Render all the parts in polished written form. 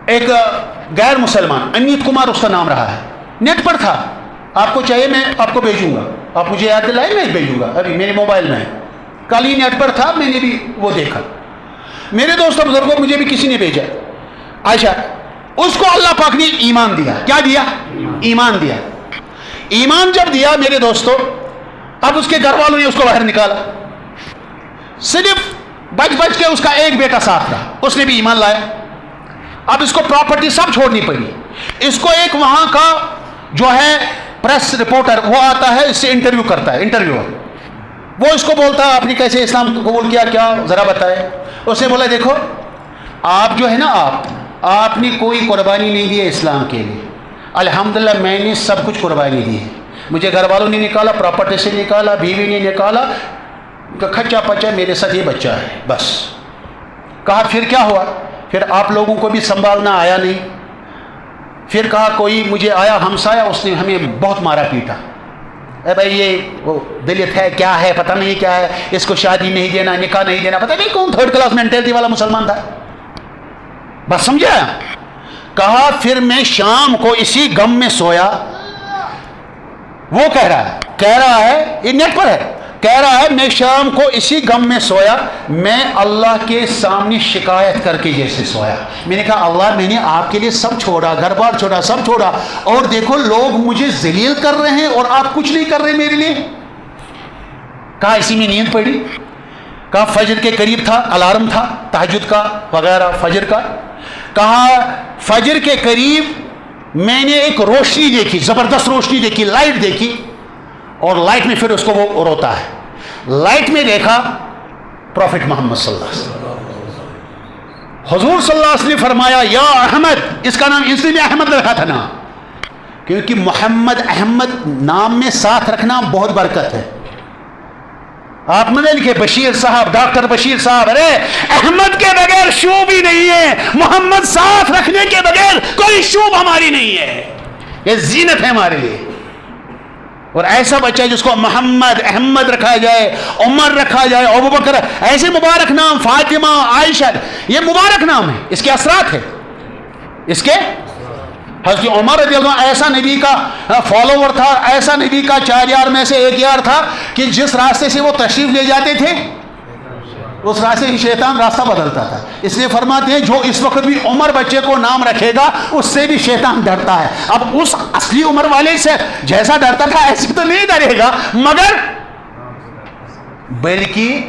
ایک غیر مسلمان امیت کمار اس کا نام رہا ہے, نیٹ پر تھا, آپ کو چاہیے میں آپ کو بھیجوں گا, آپ مجھے یاد دلائیں میں بھیجوں گا, ابھی میرے موبائل میں ہے, کل ہی نیٹ پر تھا, میں نے بھی وہ دیکھا. میرے دوستوں بزرگوں مجھے بھی کسی نے بھیجا, عائشہ اس کو اللہ پاک نے ایمان دیا. کیا دیا؟ ایمان دیا. ایمان جب دیا میرے دوستوں, اب اس کے گھر والوں نے اس کو باہر نکالا, صرف بچ بچ کے اس کا ایک بیٹا ساتھ رہا, اس نے بھی ایمان لایا. اب اس کو پراپرٹی سب چھوڑنی پڑی. اس کو ایک وہاں کا جو ہے پریس رپورٹر وہ آتا ہے, اس سے انٹرویو کرتا ہے, انٹرویور, وہ اس کو بولتا ہے آپ نے کیسے اسلام قبول کیا, کیا ذرا بتائے. اس نے بولا دیکھو آپ جو ہے نا آپ نے کوئی قربانی نہیں دی ہے اسلام کے لیے, الحمدللہ میں نے سب کچھ قربانی دی ہے, مجھے گھر والوں نے نکالا, پراپرٹی سے نکالا, بیوی نے نکالا, کھچا پچا میرے ساتھ یہ بچہ ہے بس. کہا پھر کیا ہوا؟ پھر آپ لوگوں کو بھی سنبھالنا آیا نہیں. پھر کہا کوئی مجھے آیا ہمسایا, اس نے ہمیں بہت مارا پیٹا, اے بھائی یہ وہ دلت ہے کیا ہے پتہ نہیں کیا ہے, اس کو شادی نہیں دینا, نکاح نہیں دینا, پتہ نہیں کون تھرڈ کلاس مینٹلٹی والا مسلمان تھا. بس سمجھا؟ کہا پھر میں شام کو اسی غم میں سویا. وہ کہہ رہا ہے یہ نیٹ پر ہے, کہہ رہا ہے میں شام کو اسی غم میں سویا, میں اللہ کے سامنے شکایت کر کے جیسے سویا. میں نے کہا اللہ میں نے آپ کے لیے سب چھوڑا, گھر بار چھوڑا, سب چھوڑا, اور دیکھو لوگ مجھے ذلیل کر رہے ہیں اور آپ کچھ نہیں کر رہے میرے لیے. کہا اسی میں نیند پڑی. کہا فجر کے قریب تھا, الارم تھا تہجد کا وغیرہ فجر کا. کہا فجر کے قریب میں نے ایک روشنی دیکھی, زبردست روشنی دیکھی, لائٹ دیکھی, اور لائٹ میں پھر اس کو وہ روتا ہے. لائٹ میں دیکھا پروفٹ محمد صلی اللہ علیہ وسلم. حضور صلی اللہ علیہ وسلم نے فرمایا یا احمد, اس کا نام اس لیے احمد رکھا تھا نا کیونکہ محمد احمد نام میں ساتھ رکھنا بہت برکت ہے. آپ نے لکھے بشیر صاحب, ڈاکٹر بشیر صاحب, ارے احمد کے بغیر شوب ہی نہیں ہے, محمد ساتھ رکھنے کے بغیر کوئی شوب ہماری نہیں ہے, یہ زینت ہے ہمارے لیے. اور ایسا بچہ جس کو محمد احمد رکھا جائے, عمر رکھا جائے, ابوبکر, ایسے مبارک نام, فاطمہ, عائشہ, یہ مبارک نام ہے, اس کے اثرات ہے. اس کے حضرت عمر رضی اللہ عنہ ایسا نبی کا فالوور تھا, ایسا نبی کا 4 یار میں سے 1 یار تھا کہ جس راستے سے وہ تشریف لے جاتے تھے اس راستے سے شیطان راستہ بدلتا تھا. اس لیے فرماتے ہیں جو اس وقت بھی عمر بچے کو نام رکھے گا اس سے بھی شیطان ڈرتا ہے. اب اس اصلی عمر والے سے جیسا ڈرتا تھا ایسے تو نہیں ڈرے گا, مگر بلکہ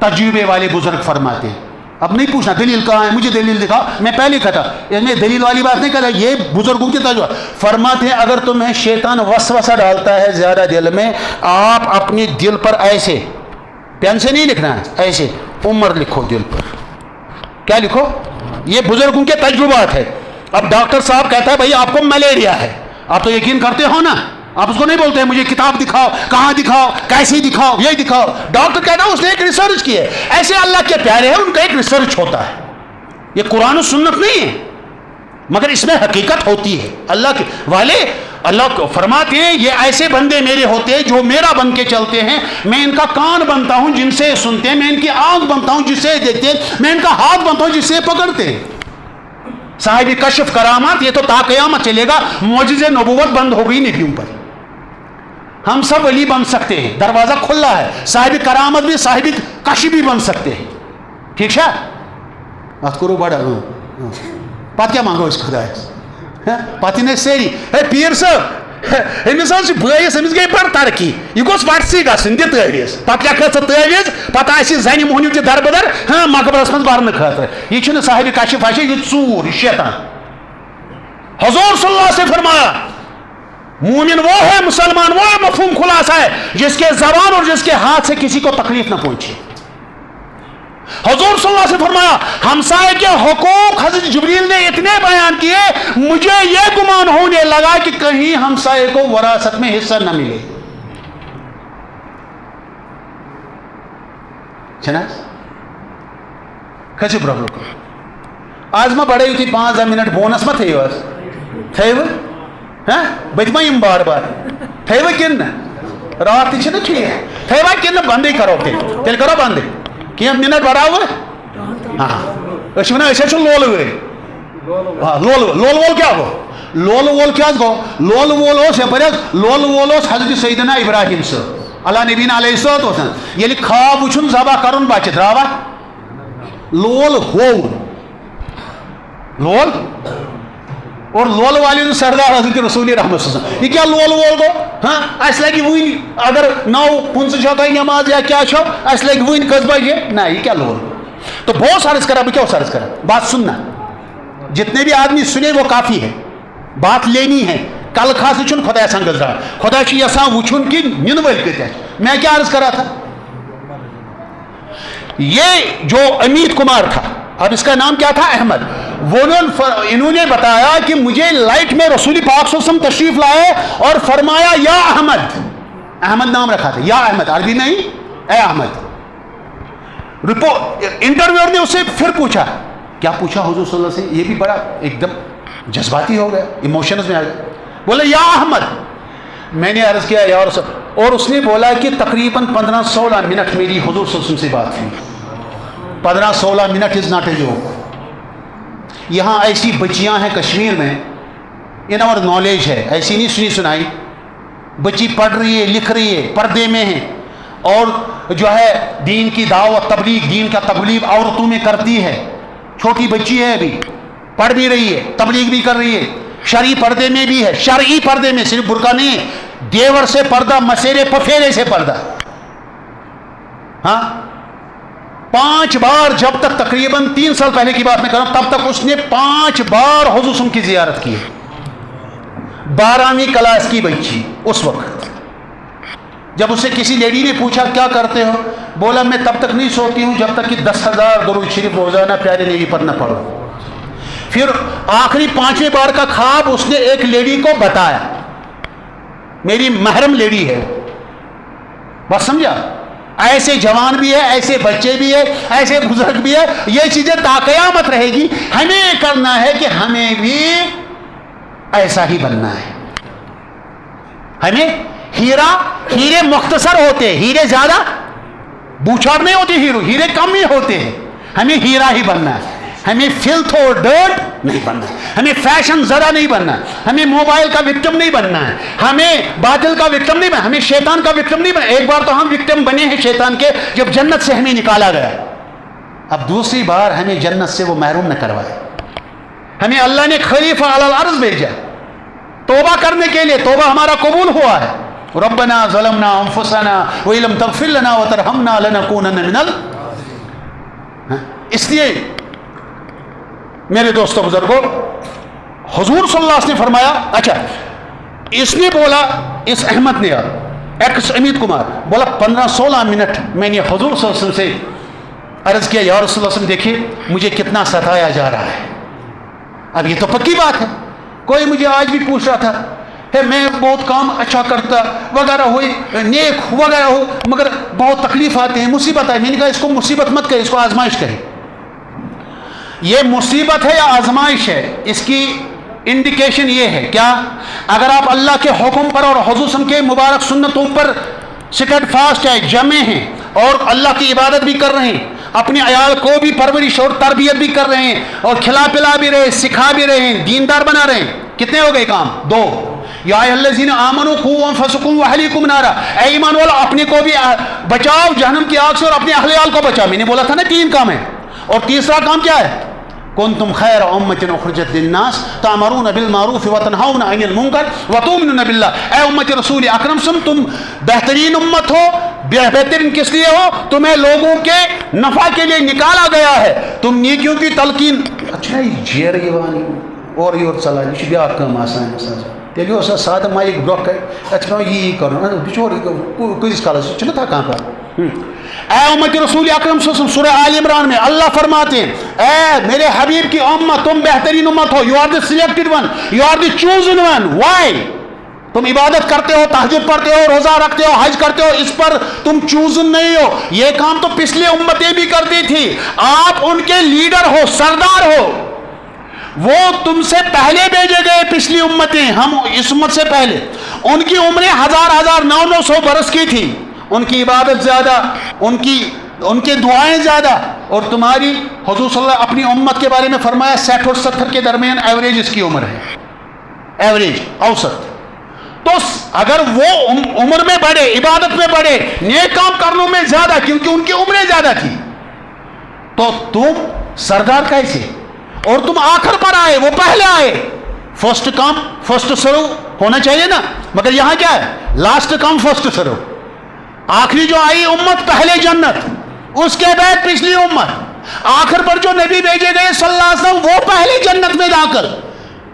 تجربے والے بزرگ فرماتے ہیں اب نہیں پوچھنا دلیل کہاں ہے, مجھے دلیل دکھاؤ, میں پہلے کہتا اس میں دلیل والی بات نہیں کہتا, یہ بزرگوں کی تجربہ. فرماتے ہیں اگر تمہیں شیطان وسوسہ ڈالتا ہے زیادہ دل میں, آپ اپنی دل پر ایسے پین سے نہیں لکھنا ہے, ایسے عمر لکھو دل پر. کیا لکھو؟ یہ بزرگوں کے تجربات ہے. اب ڈاکٹر صاحب کہتا ہے بھائی آپ کو ملیریا ہے, آپ تو یقین کرتے ہو نا, آپ اس کو نہیں بولتے ہیں مجھے کتاب دکھاؤ, کہاں دکھاؤ, کیسے دکھاؤ, یہ دکھاؤ. ڈاکٹر کہتا ہے اس نے ایک ریسرچ کی ہے. ایسے اللہ کے پیارے ہیں, ان کا ایک ریسرچ ہوتا ہے. یہ قرآن و سنت نہیں ہے مگر اس میں حقیقت ہوتی ہے. اللہ کے والے اللہ کو فرماتے ہیں یہ ایسے بندے میرے ہوتے ہیں جو میرا بن کے چلتے ہیں, میں ان کا کان بنتا ہوں جن سے سنتے ہیں, میں ان کی آنکھ بنتا ہوں جس سے دیکھتے ہیں, میں ان کا ہاتھ بنتا ہوں جس سے پکڑتے ہیں. صاحب کشف کرامات یہ تو تا قیامت چلے گا. معجزے نبوت بند ہو گئی نبیوں پر, ہم سب ولی بن سکتے ہیں, دروازہ کھلا ہے. صاحب کرامت بھی صاحب کشف بھی بن سکتے ہیں. ٹھیک ہے بات کرو بڑا پتہ کیا مانگو اس خدا پتہ نہیں سیری ہے پیر صاحب امس بٲیس أمِس گٔے بڑ ترقی یہ گوٚژھ وٹسٕے گژھُن دِ تٲویٖز پتہٕ لیکھکھ ژٕ تٲویٖز پتہٕ آسہِ زنہِ موہنیوٗ تہِ دربدر ہاں مقبرس منٛز برنہٕ خٲطرٕ یہ چھُنہٕ صاحب کشف آشے یہ ژوٗر یہ شیطان. حضور صلی اللہ علیہ وسلم فرمایا مومن وہ ہے, مسلمان وہ ہے, مفہوم خلاصہ ہے جس کے زبان اور جس کے ہاتھ سے کسی کو تکلیف نہ پہنچے. حضور صلی اللہ علیہ وسلم فرمایا ہمسائے کے حقوق حضرت جبریل نے اتنے بیان کیے مجھے یہ گمان ہونے لگا کہ کہیں ہمسائے کو وراثت میں حصہ نہ ملے. کھسو برو آج ما بڑے تھی 5 منٹ بونس ما تھو تھو ہاں بت ما بار بار تھو کن رات تھی ٹھیک تھو کن بندے کرو تیل کرو بند کی منٹ بڑھاو ہاں ونان لول ور لول وول کیا گو لول وول کیا گو لول وول اس لول وول اس حضرت سیدنا ابراہیم صاحب اللہ نبینا علیہ السلام یلی خواب وچھن ذبح کرن بچہ دراوا لول ہو لول اور لول والے سردار حضرت رسول رحمت صلی اللہ علیہ وسلم یہ کیا لول وول گو ہاں اس لگی ون اگر 9:15 چھو تھی نماز یا کیا چھو اس لگی ون کس بجے نہ یہ کیا لول تو بہت عرض کرا بہ کیا عرض کرا بات سننا جتنے بھی آدمی سنے وہ کافی ہے بات لینی ہے کل خاص چھن خدا سان گزرا خدا چھ یسان وچھن کہ نن ول کتے میں کیا عرض کرا تھا یہ جو امیت کمار تھا اب اس کا نام کیا تھا احمد انہوں نے بتایا کہ مجھے لائٹ میں رسول پاک صلی اللہ علیہ وسلم تشریف لائے اور فرمایا یا احمد احمد نام رکھا تھا یا احمد عربی نہیں اے احمد انٹرویور نے اس سے پھر پوچھا کیا پوچھا حضور صلی اللہ علیہ وسلم یہ بھی بڑا ایک دم جذباتی ہو گیا ایموشنز میں آ گیا بولے یا احمد میں نے عرض کیا یا رسول اور اس نے بولا کہ تقریباً 15-16 منٹ میری حضور صلی اللہ علیہ وسلم سے بات ہوئی 15-16 minute is not a joke یہاں ایسی بچیاں ہیں کشمیر میں ان اور نالج ہے ایسی نہیں سنی سنائی بچی پڑھ رہی ہے لکھ رہی ہے پردے میں ہے اور جو ہے دین کی دعوت تبلیغ دین کا تبلیغ عورتوں میں کرتی ہے چھوٹی بچی ہے ابھی پڑھ بھی رہی ہے تبلیغ بھی کر رہی ہے شرعی پردے میں بھی ہے شرعی پردے میں صرف برقع نہیں ہے دیور سے پردہ مسیرے پفیرے سے پردہ ہاں 5 بار جب تک تقریباً 3 سال پہلے کی بات میں کروں تب تک اس نے 5 بار حضور صلی کی زیارت کی 12ویں کلاس کی بچی اس وقت جب اس سے کسی لیڈی نے پوچھا کیا کرتے ہو بولا میں تب تک نہیں سوتی ہوں جب تک کہ 10,000 درود شریف روزانہ پیارے نبی پر نہ پڑھو پھر آخری 5ویں بار کا خواب اس نے ایک لیڈی کو بتایا میری محرم لیڈی ہے بس سمجھا ایسے جوان بھی ہے ایسے بچے بھی ہے ایسے بزرگ بھی ہے یہ چیزیں تا قیامت رہے گی ہمیں یہ کرنا ہے کہ ہمیں بھی ایسا ہی بننا ہے ہمیں ہیرے مختصر ہوتے ہیرے زیادہ بوچھار نہیں ہوتے ہیرے کم ہی ہوتے ہیں ہمیں ہیرا ہی بننا ہے ہمیں فلتھ اور ڈرٹ نہیں بننا ہمیں فیشن ذرا نہیں بننا ہمیں موبائل کا وکٹم نہیں بننا ہے ہمیں باطل کا وکٹم نہیں بننا ہمیں شیطان کا وکٹم نہیں بننا ایک بار تو ہم وکٹم بنے ہیں شیطان کے جب جنت سے ہمیں نکالا گیا اب دوسری بار ہمیں جنت سے وہ محروم نہ کروائے ہمیں اللہ نے خلیفہ علی الارض بھیجا توبہ کرنے کے لیے توبہ ہمارا قبول ہوا ہے ربنا ظلمنا انفسنا وان لم تغفر لنا وترحمنا لنكونن من اس لیے میرے دوستوں بزرگوں حضور صلی اللہ علیہ وسلم نے فرمایا اچھا اس نے بولا اس احمد نے ایکس امیت کمار بولا 15-16 منٹ میں نے حضور صلی اللہ علیہ وسلم سے عرض کیا یا رسول اللہ صلی اللہ علیہ وسلم دیکھیے مجھے کتنا ستایا جا رہا ہے اب یہ تو پکی بات ہے کوئی مجھے آج بھی پوچھ رہا تھا ہے میں بہت کام اچھا کرتا وغیرہ ہوئی نیک وغیرہ ہو مگر بہت تکلیف آتے ہیں مصیبت ہے میں نے کہا اس کو مصیبت مت کہے اس کو آزمائش کہے یہ مصیبت ہے یا آزمائش ہے اس کی انڈیکیشن یہ ہے کیا اگر آپ اللہ کے حکم پر اور حضور صلی اللہ علیہ وسلم کے مبارک سنتوں پر سٹیڈ فاسٹ ہے جمع ہیں اور اللہ کی عبادت بھی کر رہے ہیں اپنے عیال کو بھی پرورش اور تربیت بھی کر رہے ہیں اور کھلا پلا بھی رہے سکھا بھی رہے ہیں دیندار بنا رہے ہیں کتنے ہو گئے کام 2 یا الذین آمنوا قوا انفسکم واہلیکم نارا اے ایمان والو اپنے کو بھی بچاؤ جہنم کی آگ سے اور اپنے اہل عیال کو بچاؤ میں نے بولا تھا نا 3 کام ہے اور تیسرا کام کیا ہے کنتم خیر امت اخرجت للناس تأمرون بالمعروف وتنہون عن المنکر وتؤمنون باللہ اے امت رسول اکرم تم بہترین امت ہو بہترین کس لیے ہو تمہیں لوگوں کے نفع کے لیے نکالا گیا ہے تم نیکیوں کی تلقین اچھا یہ جیروانی اور یہ چلا یہ بیا کم آسان تیل سادہ مائک برو کر یہ کرن بچور کس کالس چھ تھکان پہ اے امت رسول اکرم صلی اللہ علیہ وسلم سورہ آل عمران میں اللہ فرماتے ہیں اے میرے حبیب کی امت تم بہترین امت ہو you are the selected one you are the chosen one why تم عبادت کرتے ہو تہجد پڑھتے ہو روزہ رکھتے ہو حج کرتے ہو اس پر تم چوزن نہیں ہو یہ کام تو پچھلے امتیں بھی کرتی تھی آپ ان کے لیڈر ہو سردار ہو وہ تم سے پہلے بھیجے گئے پچھلی امتیں ہم اس امت سے پہلے ان کی عمریں 1000-900 برس کی تھی ان کی عبادت زیادہ ان کی دعائیں زیادہ اور تمہاری حضور صلی اللہ اپنی امت کے بارے میں فرمایا 60 اور 70 کے درمیان ایوریج اس کی عمر ہے، ایوریج اوسط. تو اگر وہ عمر میں بڑھے، عبادت میں بڑھے، نیک کام کرنوں میں زیادہ، کیونکہ ان کی عمریں زیادہ تھی، تو تم سردار کیسے؟ اور تم آخر پر آئے، وہ پہلے آئے. فرسٹ کم فرسٹ سرو ہونا چاہیے نا، مگر یہاں کیا ہے؟ Last come first serve. آخری جو آئی امت پہلے جنت، اس کے بعد پچھلی امت. آخر پر جو نبی بھیجے گئے صلی اللہ علیہ وسلم وہ پہلے جنت میں داخل،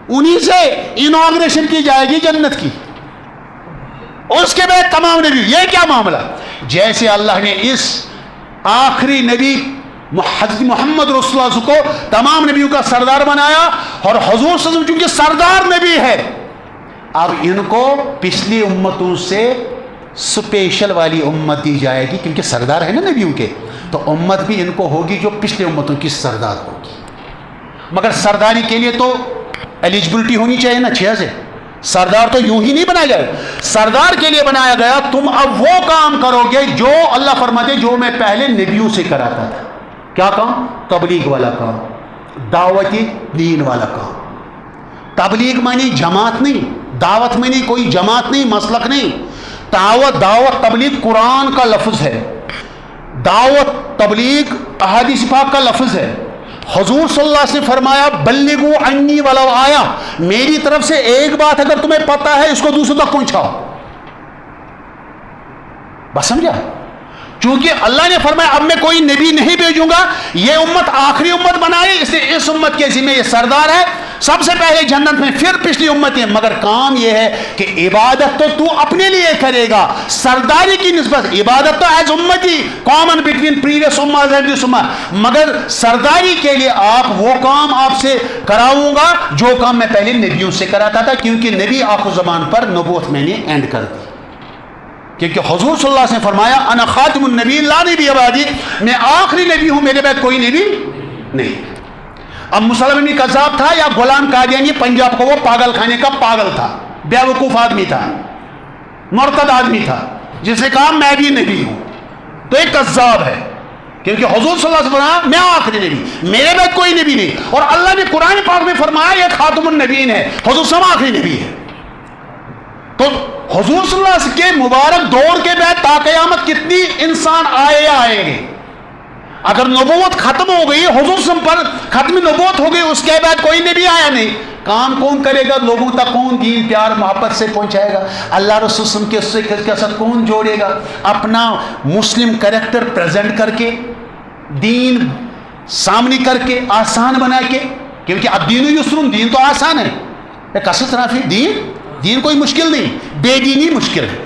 انہی سے انوگریشن کی جائے گی جنت کی. اس کے بعد تمام نبی. یہ کیا معاملہ؟ جیسے اللہ نے اس آخری نبی حضرت محمد رسول اللہ کو تمام نبیوں کا سردار بنایا، اور حضور صلی اللہ علیہ وسلم چونکہ سردار نبی ہے، اب ان کو پچھلی امتوں سے سپیشل والی امت دی جائے گی، کیونکہ سردار ہے نا نبیوں کے، تو امت بھی ان کو ہوگی جو پچھلے امتوں کی سردار ہوگی. مگر سرداری کے لیے تو ایلیجبلٹی ہونی چاہیے نا 6 سے. سردار تو یوں ہی نہیں بنایا جائے. سردار کے لیے بنایا گیا تم اب وہ کام کرو گے جو اللہ فرماتے جو میں پہلے نبیوں سے کراتا تھا. کیا کام؟ تبلیغ والا کام، دعوتی دین والا کام. تبلیغ معنی جماعت نہیں، دعوت میں نہیں، کوئی جماعت نہیں، مسلک نہیں. دعوت تبلیغ قرآن کا لفظ ہے، دعوت تبلیغ احادیث پاک کا لفظ ہے. حضور صلی اللہ علیہ وسلم فرمایا بلغوا عنی ولو آیا، میری طرف سے ایک بات اگر تمہیں پتہ ہے اس کو دوسروں تک پہنچاؤ. بس سمجھا؟ چونکہ اللہ نے فرمایا اب میں کوئی نبی نہیں بھیجوں گا، یہ امت آخری امت بنائی، اس لیے اس امت کے ذمہ یہ سردار ہے، سب سے پہلے جنت میں، پھر پچھلی امتیں. مگر کام یہ ہے کہ عبادت تو اپنے لیے کرے گا، سرداری کی نسبت عبادت تو ایز امتی کامن بٹوین پریویس امت اینڈ دس امت، مگر سرداری کے لیے آپ وہ کام آپ سے کراؤں گا جو کام میں پہلے نبیوں سے کراتا تھا، کیونکہ نبی آخر زمان پر نبوت میں نے اینڈ کر دی. کیونکہ حضور صلی اللہ علیہ وسلم فرمایا انا خاتم النبی لا نبی بعدی، میں آخری نبی ہوں، میرے بعد کوئی نبی نہیں. اب مسلم بن کذاب تھا یا غلام قادیانی پنجاب کو، وہ پاگل خانے کا پاگل تھا، بیوقوف آدمی تھا، مرتد آدمی تھا، جس نے کہا میں بھی نبی ہوں، تو ایک کذاب ہے. کیونکہ حضور صلی اللہ علیہ وسلم فرمایا میں آخری نبی، میرے بعد کوئی نبی نہیں. اور اللہ نے قرآن پاک میں فرمایا یہ خاتم النبیین ہے، حضور صلی اللہ آخری نبی ہے. تو حضور صلی اللہ علیہ وسلم کے مبارک دور کے بعد تا قیامت کتنی انسان آئے یا آئیں گے. اگر نبوت ختم ہو گئی، حضور صلی اللہ علیہ وسلم پر ختم نبوت ہو گئی، اس کے بعد کوئی نبی آیا نہیں. کام کون کرے گا؟ لوگوں تک کون دین پیار محبت سے پہنچائے گا؟ اللہ رسول صلی اللہ علیہ وسلم کے ساتھ کون جوڑے گا؟ اپنا مسلم کریکٹر پریزنٹ کر کے، دین سامنے کر کے، آسان بنا کے. کیونکہ اب دین یسرون، دین تو آسان ہے. کثرت رافی دین کوئی مشکل نہیں، بے دینی مشکل ہے.